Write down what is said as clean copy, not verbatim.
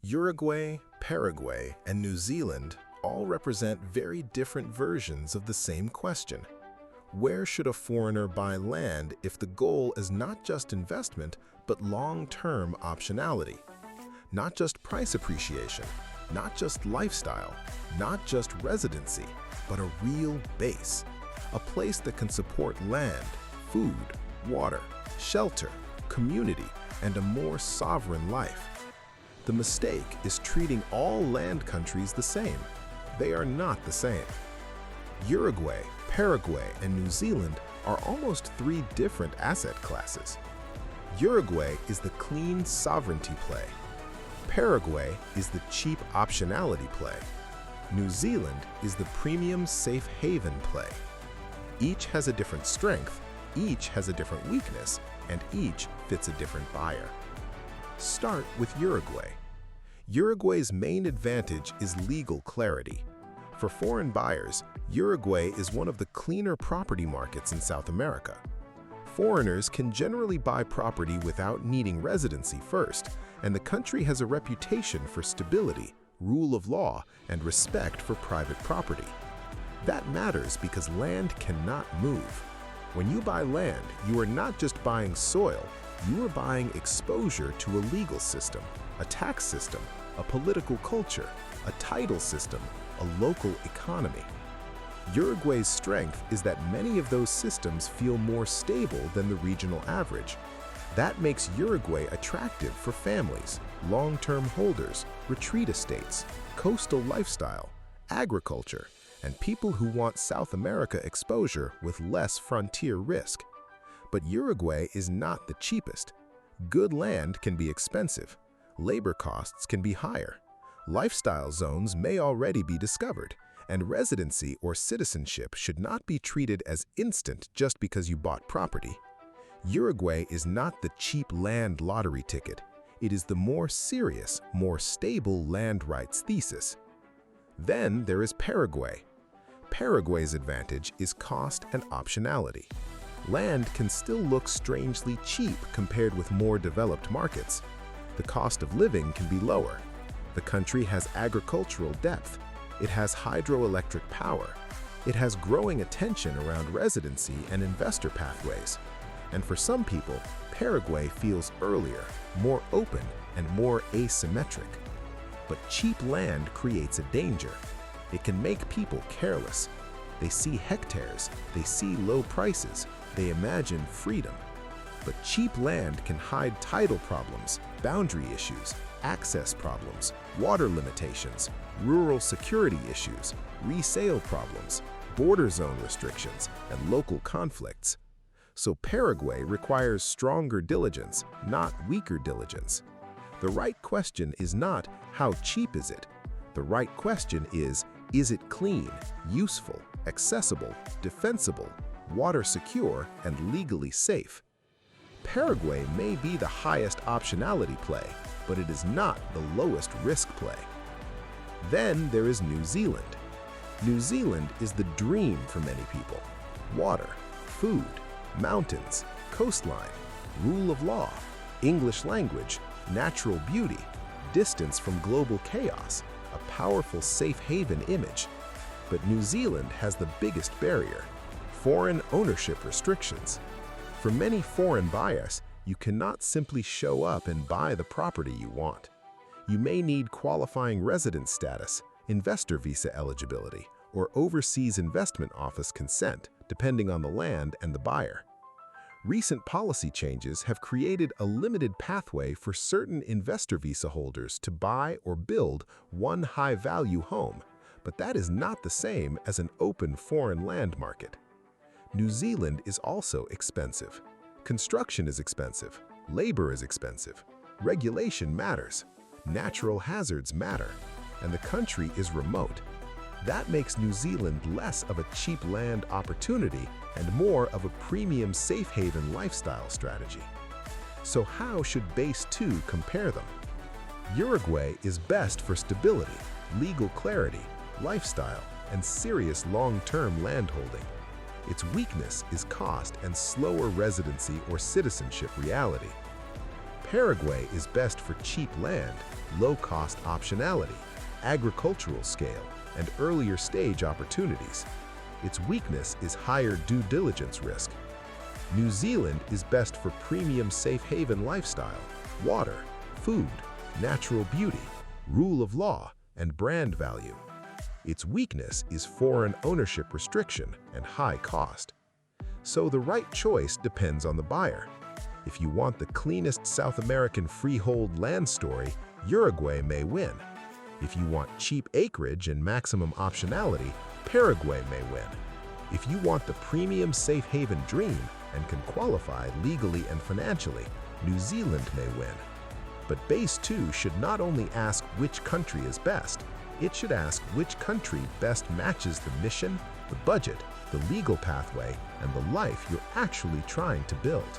Uruguay, Paraguay, and New Zealand all represent very different versions of the same question. Where should a foreigner buy land if the goal is not just investment, but long-term optionality? Not just price appreciation, not just lifestyle, not just residency, but a real base. A place that can support land, food, water, shelter, community, and a more sovereign life. The mistake is treating all land countries the same. They are not the same. Uruguay, Paraguay, and New Zealand are almost three different asset classes. Uruguay is the clean sovereignty play. Paraguay is the cheap optionality play. New Zealand is the premium safe haven play. Each has a different strength, each has a different weakness, and each fits a different buyer. Start with Uruguay. Uruguay's main advantage is legal clarity. For foreign buyers, Uruguay is one of the cleaner property markets in South America. Foreigners can generally buy property without needing residency first, and the country has a reputation for stability, rule of law, and respect for private property. That matters because land cannot move. When you buy land, you are not just buying soil, you are buying exposure to a legal system, a tax system, a political culture, a title system, a local economy. Uruguay's strength is that many of those systems feel more stable than the regional average. That makes Uruguay attractive for families, long-term holders, retreat estates, coastal lifestyle, agriculture, and people who want South America exposure with less frontier risk. But Uruguay is not the cheapest. Good land can be expensive. Labor costs can be higher. Lifestyle zones may already be discovered, and residency or citizenship should not be treated as instant just because you bought property. Uruguay is not the cheap land lottery ticket. It is the more serious, more stable land rights thesis. Then there is Paraguay. Paraguay's advantage is cost and optionality. Land can still look strangely cheap compared with more developed markets. The cost of living can be lower. The country has agricultural depth. It has hydroelectric power. It has growing attention around residency and investor pathways. And for some people, Paraguay feels earlier, more open, and more asymmetric. But cheap land creates a danger. It can make people careless. They see hectares, they see low prices, they imagine freedom. But cheap land can hide title problems, boundary issues, access problems, water limitations, rural security issues, resale problems, border zone restrictions, and local conflicts. So Paraguay requires stronger diligence, not weaker diligence. The right question is not, how cheap is it? The right question is it clean, useful, accessible, defensible, water secure, and legally safe? Paraguay may be the highest optionality play, but it is not the lowest risk play. Then there is New Zealand. New Zealand is the dream for many people. Water, food, mountains, coastline, rule of law, English language, natural beauty, distance from global chaos, a powerful safe haven image. But New Zealand has the biggest barrier: foreign ownership restrictions. For many foreign buyers, you cannot simply show up and buy the property you want. You may need qualifying resident status, investor visa eligibility, or overseas investment office consent, depending on the land and the buyer. Recent policy changes have created a limited pathway for certain investor visa holders to buy or build one high-value home, but that is not the same as an open foreign land market. New Zealand is also expensive. Construction is expensive. Labor is expensive. Regulation matters. Natural hazards matter. And the country is remote. That makes New Zealand less of a cheap land opportunity and more of a premium safe haven lifestyle strategy. So how should Base 2 compare them? Uruguay is best for stability, legal clarity, lifestyle, and serious long-term landholding. Its weakness is cost and slower residency or citizenship reality. Paraguay is best for cheap land, low-cost optionality, agricultural scale, and earlier stage opportunities. Its weakness is higher due diligence risk. New Zealand is best for premium safe haven lifestyle, water, food, natural beauty, rule of law, and brand value. Its weakness is foreign ownership restriction and high cost. So the right choice depends on the buyer. If you want the cleanest South American freehold land story, Uruguay may win. If you want cheap acreage and maximum optionality, Paraguay may win. If you want the premium safe haven dream and can qualify legally and financially, New Zealand may win. But Base 2 should not only ask which country is best, it should ask which country best matches the mission, the budget, the legal pathway, and the life you're actually trying to build.